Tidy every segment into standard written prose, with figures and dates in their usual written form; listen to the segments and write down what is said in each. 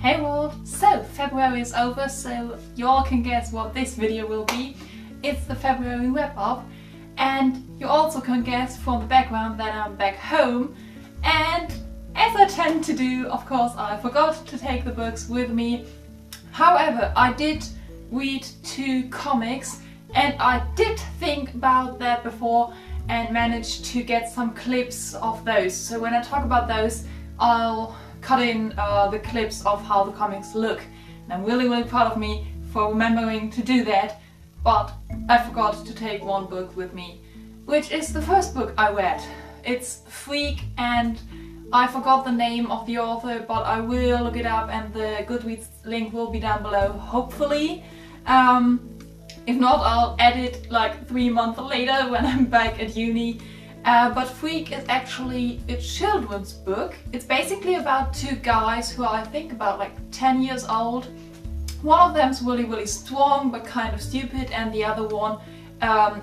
Hey world! So, February is over, so you all can guess what this video will be. It's the February wrap-up, and you also can guess from the background that I'm back home. And as I tend to do, of course, I forgot to take the books with me. However, I did read 2 comics, and I did think about that before and managed to get some clips of those. So when I talk about those, I'll cut in the clips of how the comics look. And I'm really proud of me for remembering to do that, but I forgot to take one book with me, which is the first book I read. It's Freak, and I forgot the name of the author, but I will look it up and the Goodreads link will be down below, hopefully. If not, I'll add it like 3 months later when I'm back at uni. But Freak is actually a children's book. It's basically about 2 guys who are, I think, about like 10 years old. One of them's really strong but kind of stupid, and the other one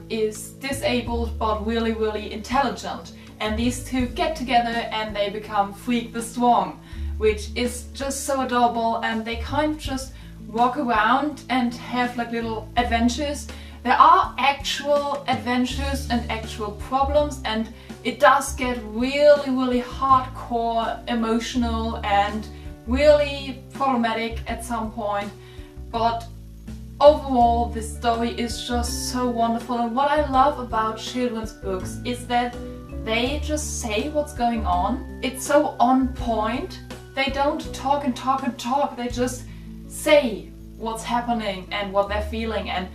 is disabled but really intelligent. And these 2 get together and they become Freak the Strong, which is just so adorable, and they kind of just walk around and have like little adventures. There are actual adventures and actual problems, and it does get really hardcore, emotional and really problematic at some point. But overall, this story is just so wonderful, and what I love about children's books is that they just say what's going on. It's so on point. They don't talk and talk, they just say what's happening and what they're feeling, and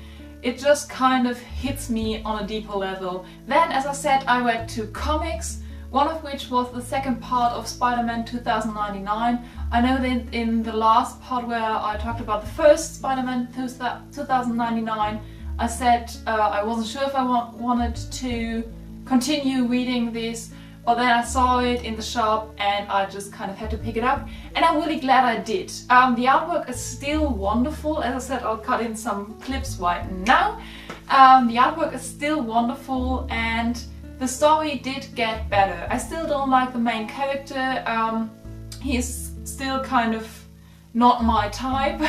it just kind of hits me on a deeper level. Then, as I said, I read 2 comics, one of which was the second part of SpiderMan 2099. I know that in the last part where I talked about the first SpiderMan 2099, I said I wasn't sure if I wanted to continue reading this, but then I saw it in the shop and I just kind of had to pick it up, and I'm really glad I did. The artwork is still wonderful. As I said, I'll cut in some clips right now. The artwork is still wonderful, and the story did get better. I still don't like the main character. He's still kind of not my type,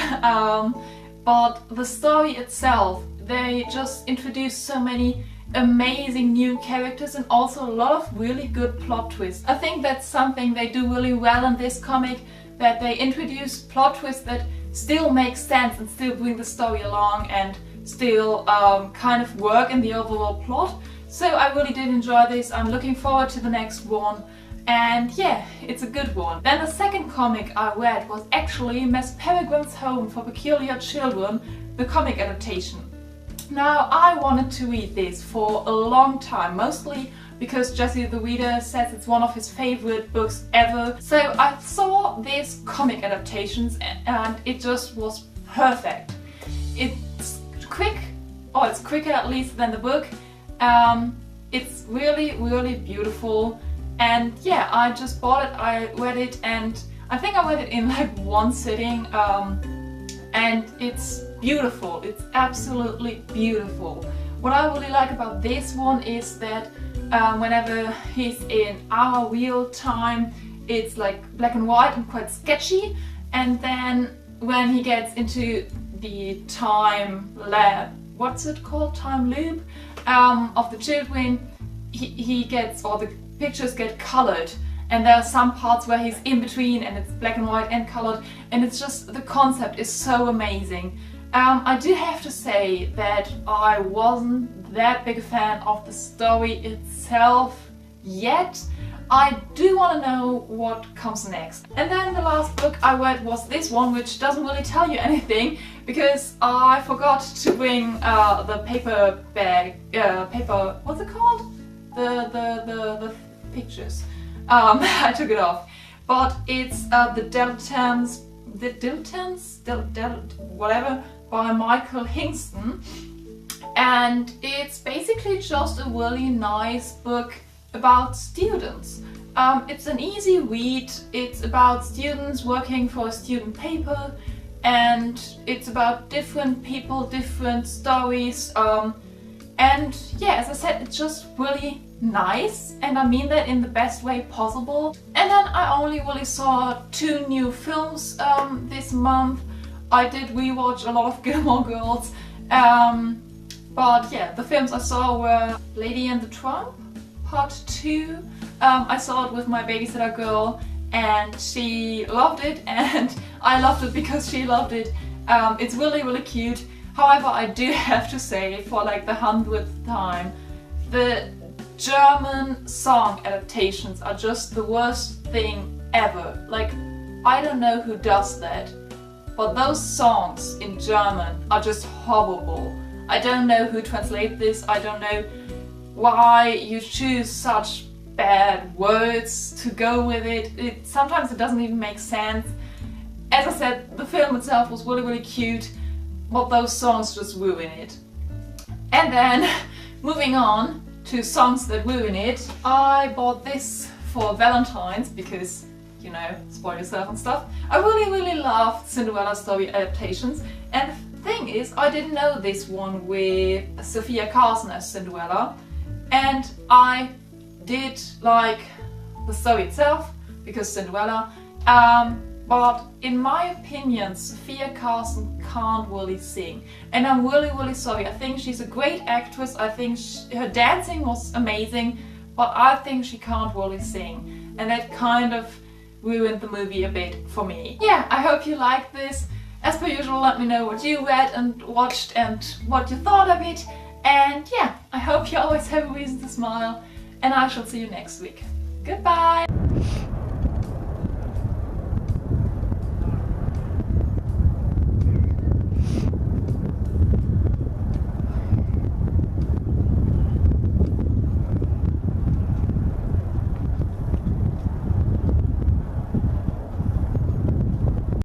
but the story itself, they just introduced so many amazing new characters and also a lot of really good plot twists. I think that's something they do really well in this comic, that they introduce plot twists that still make sense and still bring the story along and still kind of work in the overall plot. So I really did enjoy this. I'm looking forward to the next one, and yeah, it's a good one. Then the second comic I read was actually Miss Peregrine's Home for Peculiar Children, the comic adaptation. Now, I wanted to read this for a long time, mostly because Jesse the Reader says it's one of his favorite books ever. So I saw these comic adaptations and it just was perfect. It's quick, or it's quicker at least than the book. It's really beautiful, and yeah, I just bought it, I read it, and I think I read it in like one sitting, and it's beautiful. It's absolutely beautiful. What I really like about this one is that whenever he's in our real time, it's like black and white and quite sketchy, and then when he gets into the time lab, what's it called? Time loop of the children, he gets, or the pictures get colored, and there are some parts where he's in between and it's black and white and colored, and it's just, the concept is so amazing. I do have to say that I wasn't that big a fan of the story itself yet. I do want to know what comes next. And then the last book I read was this one, which doesn't really tell you anything because I forgot to bring the paper bag, what's it called? The pictures. I took it off. But it's the Dilettants, whatever, by Michael Hingston, and it's basically just a really nice book about students. It's an easy read. It's about students working for a student paper, and it's about different people, different stories, and yeah, as I said, it's just really nice, and I mean that in the best way possible. And then I only really saw 2 new films this month. I did rewatch a lot of Gilmore Girls, but yeah, the films I saw were Lady and the Tramp Part 2. I saw it with my babysitter girl and she loved it, and I loved it because she loved it. It's really, really cute. However, I do have to say, for like the 100th time, the German song adaptations are just the worst thing ever. Like, I don't know who does that, but those songs in German are just horrible. I don't know who translates this, I don't know why you choose such bad words to go with it. Sometimes it doesn't even make sense. As I said, the film itself was really, really cute, but those songs just ruin it. And then, moving on to songs that ruin it, I bought this for Valentine's because, you know, spoil yourself and stuff. I really, really loved Cinderella story adaptations, and the thing is, I didn't know this one with Sophia Carson as Cinderella, and I did like the story itself because Cinderella, but in my opinion, Sophia Carson can't really sing, and I'm really, really sorry. I think she's a great actress, I think her dancing was amazing, but I think she can't really sing, and that kind of ruined the movie a bit for me. Yeah, I hope you liked this. As per usual, let me know what you read and watched and what you thought of it, and yeah, I hope you always have a reason to smile, and I shall see you next week. Goodbye!